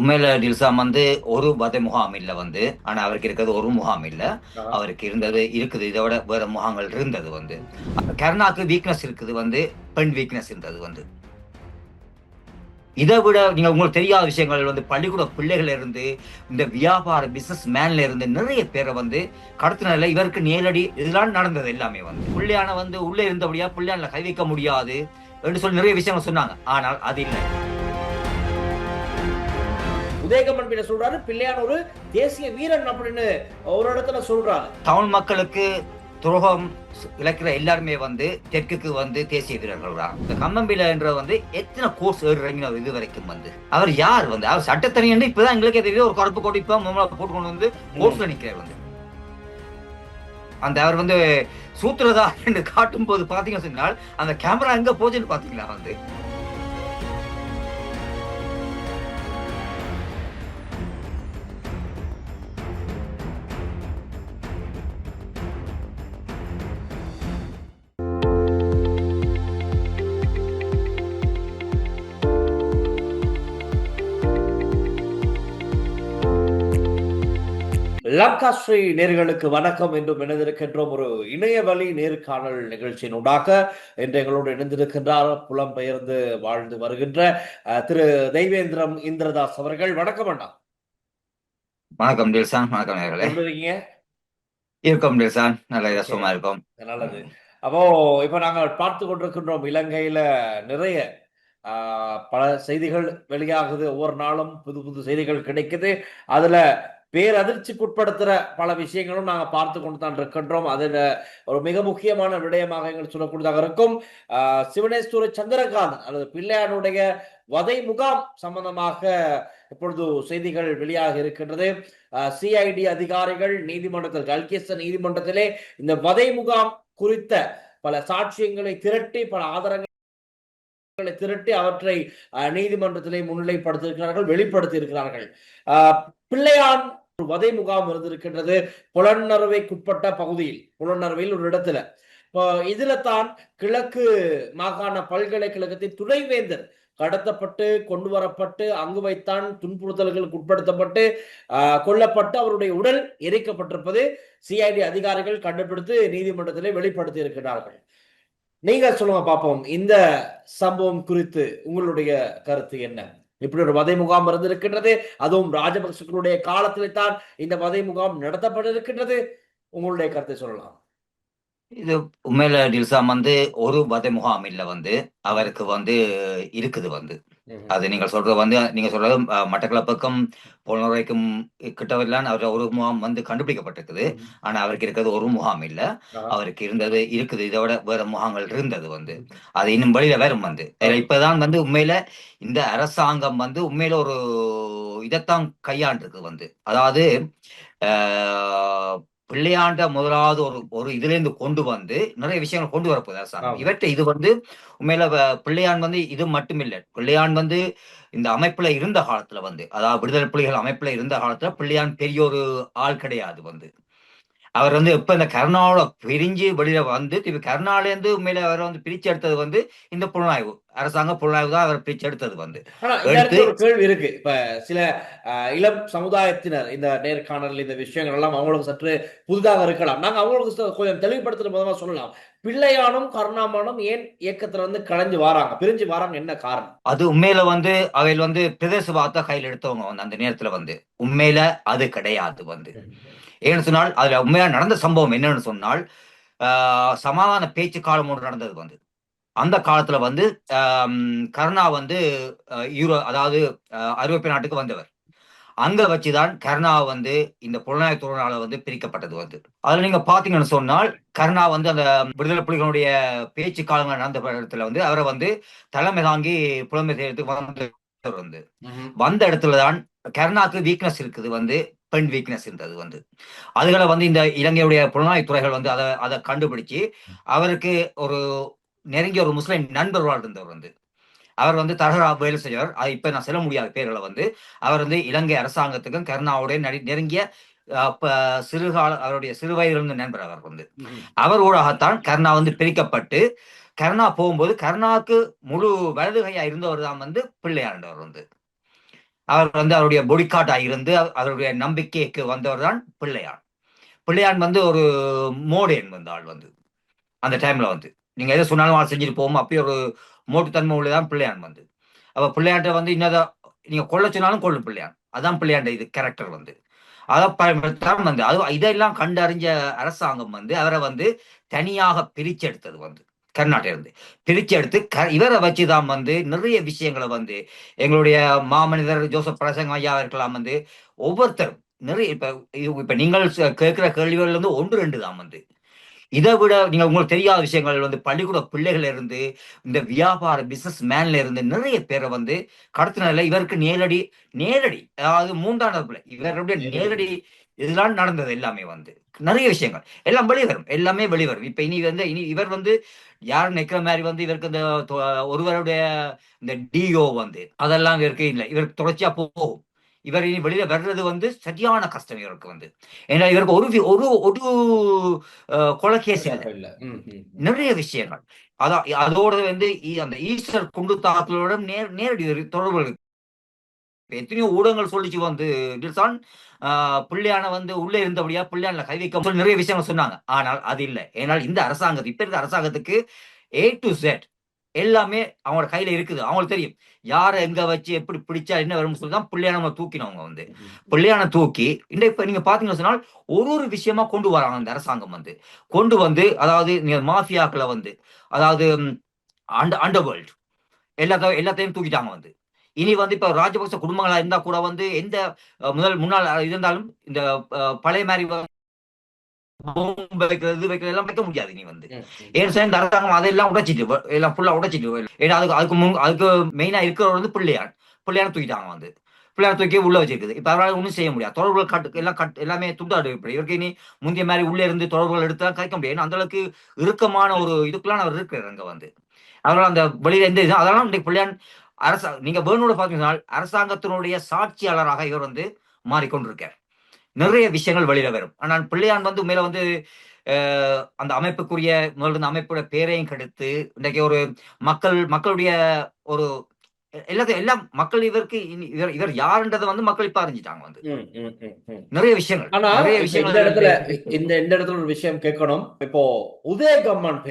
உண்மையில டில்சாம் வந்து ஒரு வதை முகாம் இல்ல வந்து. ஆனா அவருக்கு இருக்கிறது ஒரு முகாம் இல்ல. ஆஹா. அவருக்கு இருந்தது இருக்குது. இதை விட வேற முகாம்கள் இருந்தது வந்து. கருணாக்கு வீக்னஸ் இருக்குது வந்து. பெண் வீக்னஸ் இருந்தது வந்து. இதை விட நீங்க உங்களுக்கு தெரியாத விஷயங்கள் வந்து பள்ளிக்கூட பிள்ளைகள் இருந்து இந்த வியாபார பிசினஸ் மேன்ல இருந்து நிறைய பேரை வந்து கடத்தினால இவருக்கு நேரடி இதெல்லாம் நடந்தது எல்லாமே வந்து. பிள்ளையான வந்து உள்ளே இருந்தபடியா பிள்ளையான்ல கை வைக்க முடியாது என்று சொல்லி நிறைய விஷயங்கள் சொன்னாங்க. ஆனால் அது இல்லை. உதயகமன் பின்ன சொல்றாரு பிள்ளையான் ஒரு தேசிய வீரன் அப்படின்னு ஒரு இடத்துல சொல்றாரு. தமிழ் மக்களுக்கு துரோகம் இழக்கிற எல்லாருமே வந்து தெற்குக்கு வந்து தேசிய வீரர்கள் தான். இந்த கம்மம்பில என்ற வந்து எத்தனை கோர்ஸ் ஏறுறீங்க இது வரைக்கும் வந்து அவர் யார் வந்து அவர் சட்டத்தனி என்று இப்பதான் எங்களுக்கே தெரியுது. ஒரு கருப்பு கோடி இப்ப போட்டு கொண்டு வந்து கோர்ஸ்ல நிக்கிறார் வந்து. அந்த அவர் வந்து சூத்திரதா என்று காட்டும் போது பாத்தீங்கன்னு சொன்னால் அந்த கேமரா எங்க போச்சுன்னு பாத்தீங்களா வந்து. லங்காஸ்ரீ நேர்களுக்கு வணக்கம் என்றும் இணைந்திருக்கின்றோம் ஒரு இணையவழி நேர்காணல் நிகழ்ச்சியின் ஊடாக என்று எங்களோடு இணைந்திருக்கின்றார் புலம்பெயர்ந்து வாழ்ந்து வருகின்ற திரு தெய்வேந்திரம் இந்திரதாஸ் அவர்கள். வணக்கம் அண்ணா. வணக்கம் டில்சான். வணக்கம் நேர்களே. எப்படி இருக்கீங்க? இருக்கும் டில்சான். நல்ல ரசமா இருக்கும். நல்லது. அப்போ இப்ப நாங்கள் பார்த்து கொண்டிருக்கின்றோம் இலங்கையில நிறைய பல செய்திகள் வெளியாகுது. ஒவ்வொரு நாளும் புது புது செய்திகள் கிடைக்குது. அதுல பேரதிர்ச்சிக்குட்படுத்துற பல விஷயங்களும் நாங்க பார்த்து கொண்டு தான் இருக்கின்றோம். அதுல ஒரு மிக முக்கியமான விடயமாக எங்கள் சொல்லக்கூடியதாக இருக்கும் சிவனேஸ்வர சந்திரகாந்த் அல்லது பிள்ளையானுடைய வதை முகாம் சம்பந்தமாக இப்பொழுது செய்திகள் வெளியாக இருக்கின்றது. சிஐடி அதிகாரிகள் நீதிமன்றத்தில் கல்கிஸ்த நீதிமன்றத்திலே இந்த வதை முகாம் குறித்த பல சாட்சியங்களை திரட்டி பல ஆதாரங்களை திரட்டி அவற்றை நீதிமன்றத்திலே முன்னிலைப்படுத்தியிருக்கிறார்கள், வெளிப்படுத்தி இருக்கிறார்கள். பிள்ளையான் வதை முகாம் இருந்திருக்கின்றது புலனறுவைக்குட்பட்ட பகுதியில், புலனறுவையில் ஒரு இடத்துல. இதுல தான் கிழக்கு மாகாண பல்கலைக்கழகத்தின் துணைவேந்தர் கடத்தப்பட்டு கொண்டு வரப்பட்டு அங்கு வைத்தான் துன்புறுத்தல்களுக்கு உட்படுத்தப்பட்டு கொல்லப்பட்டு அவருடைய உடல் எரிக்கப்பட்டிருப்பது சிஐடி அதிகாரிகள் கண்டுபிடித்து நீதிமன்றத்திலே வெளிப்படுத்தி இருக்கிறார்கள். நீங்க சொல்லுங்க பார்ப்போம், இந்த சம்பவம் குறித்து உங்களுடைய கருத்து என்ன? இப்படி ஒரு வதை முகாம் இருந்திருக்கின்றது, அதுவும் ராஜபக்சர்களுடைய காலத்திலே தான் இந்த வதை முகாம் நடத்தப்பட்டிருக்கின்றது. உங்களுடைய கருத்தை சொல்லலாம். இது உண்மையில டில்சாம் வந்து ஒரு வதை முகாம் இல்ல வந்து. அவருக்கு வந்து இருக்குது வந்து. அது நீங்க சொல்றது வந்து நீங்க சொல்றது மட்டக்களப்புக்கும் புலனறுவைக்கும் கிட்டவரையிலான அவர் ஒரு முகாம் வந்து கண்டுபிடிக்கப்பட்டிருக்குது. ஆனா அவருக்கு இருக்கிறது ஒரு முகாம் இல்ல. அவருக்கு இருந்தது இருக்குது. இதை விட வேற முகாம்கள் இருந்தது வந்து. அது இன்னும் வெளியில வரும் வந்து. இப்பதான் வந்து உண்மையில இந்த அரசாங்கம் வந்து உண்மையில ஒரு இதைத்தான் கையாண்டிருக்கு வந்து. அதாவது பிள்ளையாண்ட முதலாவது ஒரு ஒரு இதுல இருந்து கொண்டு வந்து நிறைய விஷயங்கள் கொண்டு வரப்போகுது அரசாங்கம். இவற்றை இது வந்து உண்மையில பிள்ளையான் வந்து இது மட்டும் இல்லை. பிள்ளையான் வந்து இந்த அமைப்புல இருந்த காலத்துல வந்து, அதாவது விடுதலை புலிகள் அமைப்புல இருந்த காலத்துல பிள்ளையான் பெரிய ஒரு ஆள் கிடையாது வந்து. அவர் வந்து எப்ப இந்த கருணாவோட பிரிஞ்சு வெளியில வந்து கருணாலேருந்து உண்மையில அவரை வந்து பிரிச்சு எடுத்தது வந்து இந்த புலனாய்வு அரசாங்க புலனாய்வு தான் அவர் பிரிச்சு எடுத்தது வந்து. எடுத்து ஒரு கேள்வி இருக்கு. இப்ப சில இளம் சமுதாயத்தினர் இந்த நேர்காணல் இந்த விஷயங்கள் எல்லாம் அவங்களுக்கு சற்று புதிதாக இருக்கலாம். நாங்க அவங்களுக்கு கொஞ்சம் தெளிவுபடுத்துற விதமா சொல்லலாம். பிள்ளையானும் கருணாமானும் ஏன் இயக்கத்துல வந்து கலைஞ்சு வராங்க, பிரிஞ்சு வராங்க, என்ன காரணம்? அது உண்மையில வந்து அவையில் வந்து பிரதேசவாதத்தை கையில் எடுத்தவங்க வந்து அந்த நேரத்துல வந்து உண்மையில அது கிடையாது வந்து. ஏன்னு சொன்னால் அதுல உண்மையா நடந்த சம்பவம் என்னன்னு சொன்னால் சமாதான பேச்சு காலம் ஒன்று நடந்தது வந்து. அந்த காலத்துல வந்து கருணா வந்து அதாவது ஐரோப்பிய நாட்டுக்கு வந்தவர். அங்க வச்சுதான் கருணா வந்து இந்த புலனாய்வு துறையினால வந்து பிரிக்கப்பட்டது வந்து. அதுல நீங்க பாத்தீங்கன்னு சொன்னால் கருணா வந்து அந்த விடுதலை புலிகளுடைய பேச்சு காலங்கள் நடந்த இடத்துல வந்து அவரை வந்து தலைமை தாங்கி புலமை செய்யறதுக்கு வந்து வந்த இடத்துலதான் கருணாக்கு வீக்னஸ் இருக்குது வந்து. பெண் வீக்னஸ் இருந்தது வந்து. அதுகளை வந்து இந்த இலங்கையுடைய புலனாய்வு துறைகள் வந்து அதை கண்டுபிடிச்சு அவருக்கு ஒரு நெருங்கிய ஒரு முஸ்லிம் நண்பர் இருந்தவர் வந்து. அவர் வந்து தரகரா வேலை செய்யவர். இப்ப நான் சொல்ல முடியாத பேர்களை வந்து அவர் வந்து இலங்கை அரசாங்கத்துக்கும் கருணாவுடைய நெருங்கிய சிறுகால அவருடைய சிறு வயதிலிருந்து நண்பர் அவர் வந்து. அவர் ஊடாகத்தான் கருணா வந்து பிரிக்கப்பட்டு கருணா போகும்போது கருணாவுக்கு முழு வலது கையா இருந்தவர் தான் வந்து பிள்ளையாண்டவர் வந்து. அவர் வந்து அவருடைய பொடிக்காட்டா இருந்து அவருடைய நம்பிக்கைக்கு வந்தவர் தான் பிள்ளையான். பிள்ளையான் வந்து ஒரு மோடேன் வந்து ஆள் வந்து அந்த டைம்ல வந்து நீங்க எதை சொன்னாலும் ஆள் செஞ்சுட்டு போகும். அப்பயும் ஒரு மோட்டுத்தன்மை உள்ளதான் பிள்ளையான் வந்து. அப்ப பிள்ளையான்ட்ட வந்து இன்னதான் நீங்க கொல்ல சொன்னாலும் கொள்ளும் பிள்ளையான். அதான் பிள்ளையாண்ட இது கேரக்டர் வந்து. அதை பயன்படுத்தாம வந்து அது இதெல்லாம் கண்டறிஞ்ச அரசாங்கம் வந்து அவரை வந்து தனியாக பிரிச்செடுத்தது வந்து கர்நாடக இருந்து பிரிச்செடுத்து இவரை வச்சுதான் வந்து நிறைய விஷயங்களை வந்து எங்களுடைய மாமனிதர் ஜோசப் பிரசங்க ஐயா இருக்கலாம் வந்து ஒவ்வொருத்தரும் நிறைய இப்ப நீங்கள் கேட்கிற கேள்விகள் வந்து ஒன்று ரெண்டு தான் வந்து இதை விட நீங்க உங்களுக்கு தெரியாத விஷயங்கள் வந்து பள்ளிக்கூட பிள்ளைகள் இருந்து இந்த வியாபார பிசினஸ் மேன்ல இருந்து நிறைய பேரை வந்து கடத்தினால இவருக்கு நேரடி நேரடி அதாவது மூன்றாம் பிள்ளை இவருடைய நேரடி இதெல்லாம் நடந்தது எல்லாமே வந்து நிறைய விஷயங்கள் எல்லாம் வெளிவரும் எல்லாமே வெளிவரும். இப்ப இனி இவர் வந்து யாரும் நிக்கிற மாதிரி வந்து இவருக்கு இந்த ஒருவருடைய இந்த டிஓ வந்து அதெல்லாம் இவருக்கு இல்லை, இவருக்கு தொடர்ச்சியா போகும். இவர் இனி வெளியில வர்றது வந்து சரியான கஷ்டம் இவருக்கு வந்து. ஏன்னா இவருக்கு ஒரு ஒரு ஒரு கொலைகேஸ் இல்லை, நிறைய விஷயங்கள். அதான் அதோட வந்து அந்த ஈஸ்டர் குண்டு தாக்குதலோட நேரடி தொடர்பு இருக்கு. எத்தனையோ ஊடகங்கள் சொல்லிச்சு வந்து டில்சான் பிள்ளையான வந்து உள்ளே இருந்தபடியா பிள்ளையான்ல கை வைக்க சொல்லி நிறைய விஷயங்கள் சொன்னாங்க. ஆனால் அது இல்லை. ஏன்னால் இந்த அரசாங்கத்து இப்ப இருக்க அரசாங்கத்துக்கு A to Z எல்லாமே அவங்களோட கையில இருக்குது. அவங்களுக்கு தெரியும் யாரை எங்க வச்சு எப்படி பிடிச்சா என்ன வரும்னு சொல்லி தான் பிள்ளையான தூக்கினவங்க வந்து பிள்ளையான தூக்கி இப்ப நீங்க பாத்தீங்கன்னா சொன்னால் ஒரு விஷயமா கொண்டு வராங்க அந்த அரசாங்கம் வந்து கொண்டு வந்து அதாவது நீங்க மாஃபியாக்களை வந்து அதாவது அண்டர் வேர்ல்ட் எல்லாத்தையும் தூக்கிட்டாங்க வந்து. இனி வந்து இப்ப ராஜபக்ச குடும்பங்களா இருந்தா கூட வந்து எந்த முன்னாள் இருந்தாலும் இந்த பழைய மாதிரி வைக்கிறது வைக்கிறது எல்லாம் வைக்க முடியாது இனி வந்து. ஏன் சார் இந்த அரசாங்கம் அதெல்லாம் உடைச்சிட்டு எல்லாம் ஃபுல்லா உடைச்சிட்டு ஏன்னா அதுக்கு மெயினா இருக்கிறவர் வந்து பிள்ளையான தூக்கிட்டாங்க வந்து பிள்ளையார் தூக்கி உள்ள வச்சிருக்குது. இப்ப அவரால் ஒன்றும் செய்ய முடியாது. தொடர்புகள் எல்லாமே துண்டாடு. இப்படி இவருக்கு இனி முந்தைய மாதிரி உள்ளே இருந்து தொடர்புகள் எடுத்து கலைக்க முடியாது. ஏன்னா அந்த அளவுக்கு இறுக்கமான ஒரு இதுக்குலாம் அவர் இருக்கிறார் அங்க வந்து. அதனால அந்த வெளியில எந்த இது அதெல்லாம் இன்றைக்கு பிள்ளையான் நீங்க வேணும்னு பாத்தீங்கன்னா அரசாங்கத்தினுடைய சாட்சியாளராக இவர் வந்து மாறிக்கொண்டிருக்கார். நிறைய விஷயங்கள் வெளியில வரும். ஆனால் பிள்ளையான் வந்து மேல வந்து அந்த அமைப்புக்குரிய முதல்ல அமைப்புடைய பேரையும் கெடுத்து இன்றைக்கு ஒரு மக்களுடைய ஒரு எல்லாம் மக்கள் இவருக்கு இவர் யாருன்றதை வந்து மக்கள் இப்ப அறிஞ்சிட்டாங்க வந்து நிறைய விஷயங்கள். ஆனா இந்த இடத்துல ஒரு விஷயம் கேட்கணும். இப்போ உதயகம்மன்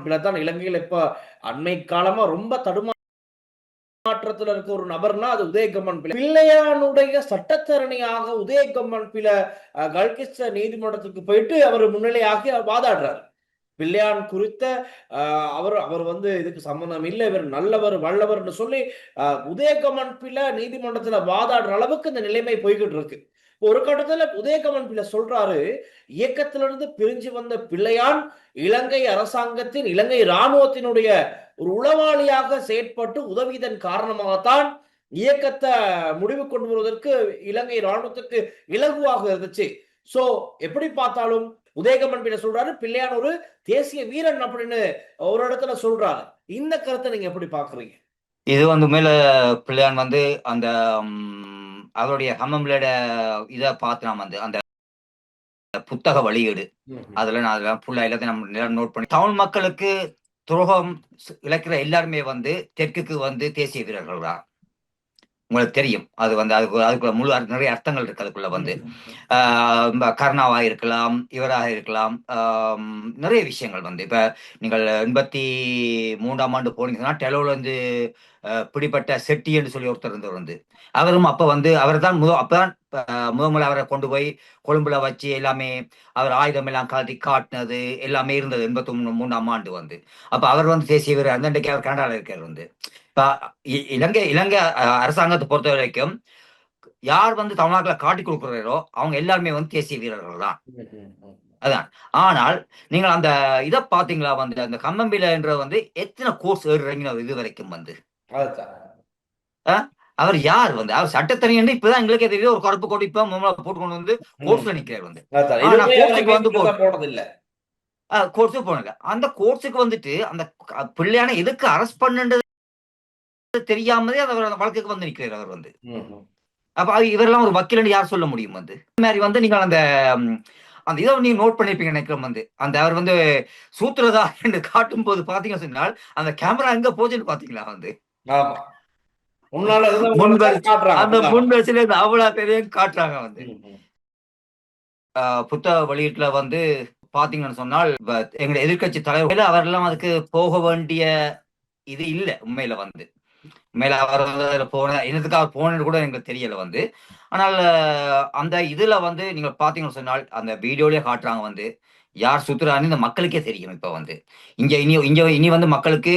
பிள்ளை தான் இலங்கையில் இப்ப அண்மை காலமா ரொம்ப தடுமாற்றத்துல இருக்க ஒரு நபர்னா அது உதயகம்மன் பிள்ளை. பிள்ளையானுடைய சட்டத்தரணியாக உதயகம்மன் பிள்ளை கல்கிஸ்ட நீதிமன்றத்துக்கு போயிட்டு அவர் முன்னிலையாகி வாதாடுறாரு. பிள்ளையான் குறித்த அவர் வந்து இதுக்கு சம்பந்தம் இல்லை, இவர் நல்லவர் வல்லவர்னு சொல்லி உதயகமன் பிள்ளை நீதிமன்றத்துல வாதாடுற அளவுக்கு இந்த நிலைமை போய்கிட்டு இருக்கு. ஒரு கட்டத்துல உதயகமன் பிள்ளை சொல்றாரு, இயக்கத்திலிருந்து பிரிஞ்சு வந்த பிள்ளையான் இலங்கை அரசாங்கத்தின் இலங்கை இராணுவத்தினுடைய ஒரு உளவாளியாக செயற்பட்டு உதவியதன் காரணமாகத்தான் இயக்கத்தை முடிவு கொண்டு வருவதற்கு இலங்கை இராணுவத்துக்கு இலகுவாக இருந்துச்சு. சோ எப்படி பார்த்தாலும் உதயகமன் பிள்ளை சொல்றாரு பிள்ளையான் ஒரு தேசிய வீரன் அப்படின்னு ஒரு இடத்துல சொல்றாரு. இந்த கருத்தை நீங்க எப்படி பாக்குறீங்க? இது வந்து மேல பிள்ளையான் வந்து அந்த அவருடைய ஹம்மம்லோட இதை பார்த்து நாம் வந்து அந்த புத்தக வெளியீடு அதுல நான் அதெல்லாம் ஃபுல்லா எல்லாத்தையும் நம்ம நோட் பண்ணி தமிழ் மக்களுக்கு துரோகம் இழக்கிற எல்லாருமே வந்து தெற்குக்கு வந்து தேசிய வீரர்கள் தான். உங்களுக்கு தெரியும் அது வந்து அதுக்குள்ள முழு நிறைய அர்த்தங்கள் இருக்கு. அதுக்குள்ள வந்து கர்ணாவா இருக்கலாம், இவராக இருக்கலாம், நிறைய விஷயங்கள் வந்து இப்ப நீங்கள் 83ஆம் ஆண்டு போனீங்கன்னா டெலோல இருந்து பிடிப்பட்ட செட்டி என்று சொல்லி ஒருத்தர் இருந்தவர் வந்து அவரும் அப்ப வந்து அவர் தான் அப்பதான் முதல் அவரை கொண்டு போய் கொழும்புல வச்சு எல்லாமே அவர் ஆயுதம் எல்லாம் காட்டினது எல்லாமே இருந்தது 83ஆம் ஆண்டு வந்து. அப்ப அவர் வந்து தேசிய வீரர் அன்றைக்கு அவர் கனடாவில் இருக்கார் வந்து. இப்ப இலங்கை அரசாங்கத்தை பொறுத்த வரைக்கும் யார் வந்து தமிழ்நாட்டில் காட்டி கொடுக்குறாரோ அவங்க எல்லாருமே வந்து தேசிய வீரர்கள் தான். அதான். ஆனால் நீங்கள் அந்த இதை பாத்தீங்களா வந்து அந்த கம்மம்பில வந்து எத்தனை கோர்ஸ் ஏறுறீங்க இது வரைக்கும் வந்து அவர் யார் வந்து அவர் சட்டத்தனி இப்பதான் எங்களுக்கே தெரியுது. ஒரு கருப்பு கொடி இப்ப போட்டு கொண்டு வந்து கோர்ஸ்ல நிக்கிறார் வந்து. கோர்ஸுக்கு வந்து போனதில்ல, கோர்ஸுக்கு போனல. அந்த கோர்ஸுக்கு வந்துட்டு அந்த பிள்ளையான எதுக்கு அரெஸ்ட் பண்ணுன்றது தெரியாமலே அந்த வழக்குக்கு வந்து நிக்கிறார் அவர் வந்து. அப்ப இவரெல்லாம் ஒரு வக்கீல்னு யார் சொல்ல முடியும் வந்து. இந்த மாதிரி வந்து நீங்கள் அந்த இதை நீங்க நோட் பண்ணிருப்பீங்க நினைக்கிறோம் வந்து அந்த அவர் வந்து சூத்திரதா என்று காட்டும் போது பாத்தீங்க சொன்னால் அந்த கேமரா எங்க போச்சுன்னு பாத்தீங்களா வந்து. முன்னால முன் இருந்தவங்களுக்கு வரிசை காட்டுறாங்க அந்த முன் பிரதானம். வரிசையில இருந்து அவ்வளவு பேரையும் காட்டுறாங்க வந்து. ம், ம். புத்தக வெளியீட்டுல வந்து பாத்தீங்கன்னு சொன்னால் எங்க எதிர்க்கட்சி தலைவர் அவரெல்லாம் அதுக்கு போக வேண்டிய இது இல்ல உண்மையில வந்து. உண்மையில அவர் வந்து அதுல போன என்னத்துக்காக போனது கூட எங்களுக்கு தெரியல வந்து. ஆனால் அந்த இதுல வந்து நீங்க பாத்தீங்கன்னு சொன்னால் அந்த வீடியோலயே காட்டுறாங்க வந்து யார் சுத்துறான்னு இந்த மக்களுக்கே தெரியும். இப்ப வந்து இங்க இனி வந்து மக்களுக்கு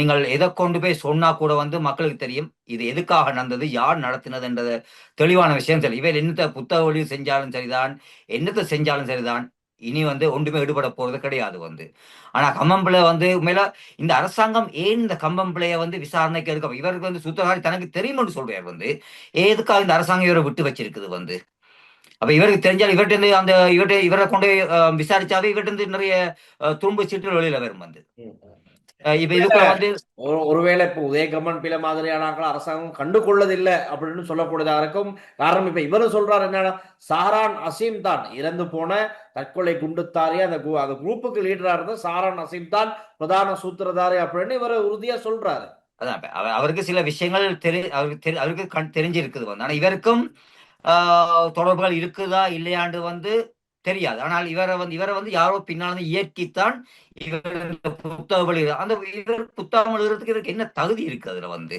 நீங்கள் எதை கொண்டு போய் சொன்னா கூட வந்து மக்களுக்கு தெரியும் இது எதுக்காக நடந்தது, யார் நடத்தினதுன்றது தெளிவான விஷயம் சரி. இவையில் என்னத்த புத்தக வழி செஞ்சாலும் சரிதான், என்னத்தை செஞ்சாலும் சரிதான், இனி வந்து ஒன்றுமே ஈடுபட போறது கிடையாது வந்து. ஆனா கம்பம்பிள்ளை வந்து உண்மையில இந்த அரசாங்கம் ஏன் இந்த கம்பம்பிள்ளைய வந்து விசாரணைக்கு எடுக்க இவருக்கு வந்து சுத்தகாரி தனக்கு தெரியும்னு சொல்றாரு வந்து. எதுக்காக இந்த அரசாங்கம் இவரை விட்டு வச்சிருக்குது வந்து. அப்ப இவருக்கு தெரிஞ்சால் இவர்கிட்ட இருந்து அந்த இவரை கொண்டு போய் விசாரிச்சாவே இவர்கிட்ட இருந்து நிறைய துரும்பு சீட்டு வெளியில வரும் வந்து. ம், ம். இப்ப இதுக்குள்ள வந்து ஒருவேளை இப்போ உதயகமன் பிள்ளை மாதிரியான ஆட்கள் அரசாங்கம் கண்டு கொள்ளதில்லை அப்படின்னு சொல்லக்கூடியதா இருக்கும். காரணம் இப்ப இவரு சொல்றாரு என்னன்னா, சாரான் அசீம் தான் இறந்து போன தற்கொலை குண்டுத்தாரி அந்த அந்த குரூப்புக்கு லீடரா இருந்த சாரான் அசீம் தான் பிரதான சூத்திரதாரி அப்படின்னு இவரு உறுதியா சொல்றாரு. அதான் அவருக்கு சில விஷயங்கள் அவருக்கு தெரிஞ்சிருக்குது வந்து. ஆனா இவருக்கும் தொடர்புகள் இருக்குதா இல்லையாண்டு வந்து தெரியாது. ஆனால் இவரை வந்து யாரோ பின்னால இயக்கித்தான் இவர் இந்த புத்தகம் எழுதுறார். அந்த இவர் புத்தகம் எழுதுறதுக்கு இவருக்கு என்ன தகுதி இருக்கு அதுல வந்து.